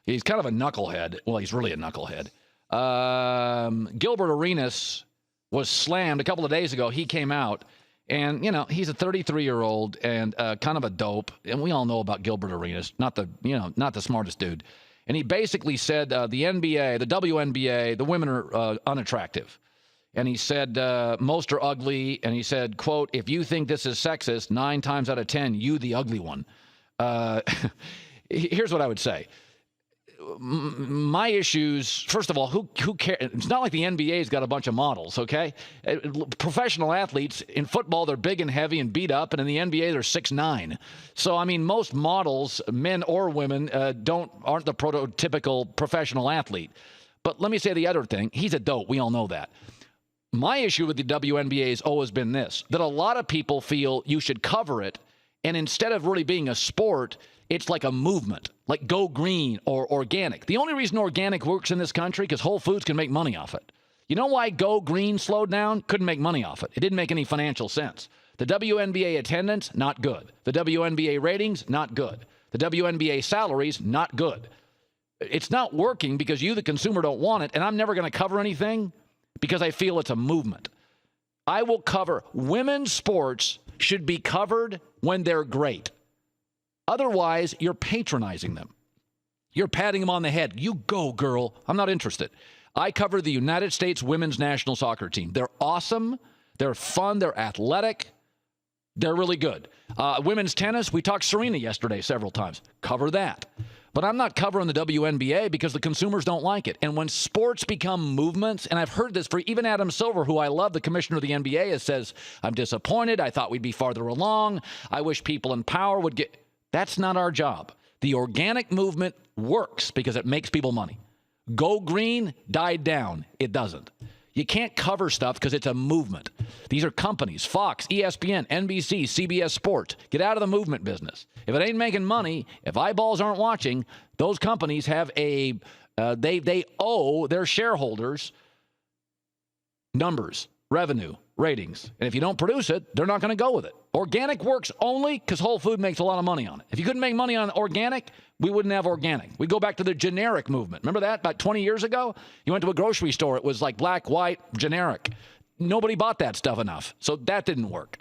He's kind of a knucklehead. Well, he's really a knucklehead. Gilbert Arenas was slammed a couple of days ago. He came out, and, you know, he's a 33-year-old and kind of a dope. And we all know about Gilbert Arenas, not the smartest dude. And he basically said the NBA, the WNBA, the women are unattractive. And he said most are ugly. And he said, quote, if you think this is sexist, 9 times out of 10, you the ugly one. Here's what I would say. My issues, first of all, who cares? It's not like the NBA's got a bunch of models, okay? Professional athletes, in football, they're big and heavy and beat up, and in the NBA, they're 6'9". So, I mean, most models, men or women, aren't the prototypical professional athlete. But let me say the other thing. He's a dope. We all know that. My issue with the WNBA has always been this, that a lot of people feel you should cover it, and instead of really being a sport, it's like a movement, like Go Green or organic. The only reason organic works in this country because Whole Foods can make money off it. You know why Go Green slowed down? Couldn't make money off it. It didn't make any financial sense. The WNBA attendance, not good. The WNBA ratings, not good. The WNBA salaries, not good. It's not working because you, the consumer, don't want it, and I'm never going to cover anything because I feel it's a movement. I will cover women's sports should be covered when they're great. Otherwise, you're patronizing them. You're patting them on the head. You go, girl. I'm not interested. I cover the United States women's national soccer team. They're awesome. They're fun. They're athletic. They're really good. Women's tennis, we talked Serena yesterday several times. Cover that. But I'm not covering the WNBA because the consumers don't like it. And when sports become movements, and I've heard this for even Adam Silver, who I love, the commissioner of the NBA, says, I'm disappointed. I thought we'd be farther along. I wish people in power would get... That's not our job. The organic movement works because it makes people money. Go Green died down. It doesn't. You can't cover stuff because it's a movement. These are companies, Fox, ESPN, NBC, CBS Sports. Get out of the movement business. If it ain't making money, if eyeballs aren't watching, those companies have they owe their shareholders numbers, revenue, ratings. And if you don't produce it, they're not going to go with it. Organic works only because Whole Food makes a lot of money on it. If you couldn't make money on organic, we wouldn't have organic. We go back to the generic movement. Remember that about 20 years ago? You went to a grocery store. It was like black, white, generic. Nobody bought that stuff enough. So that didn't work.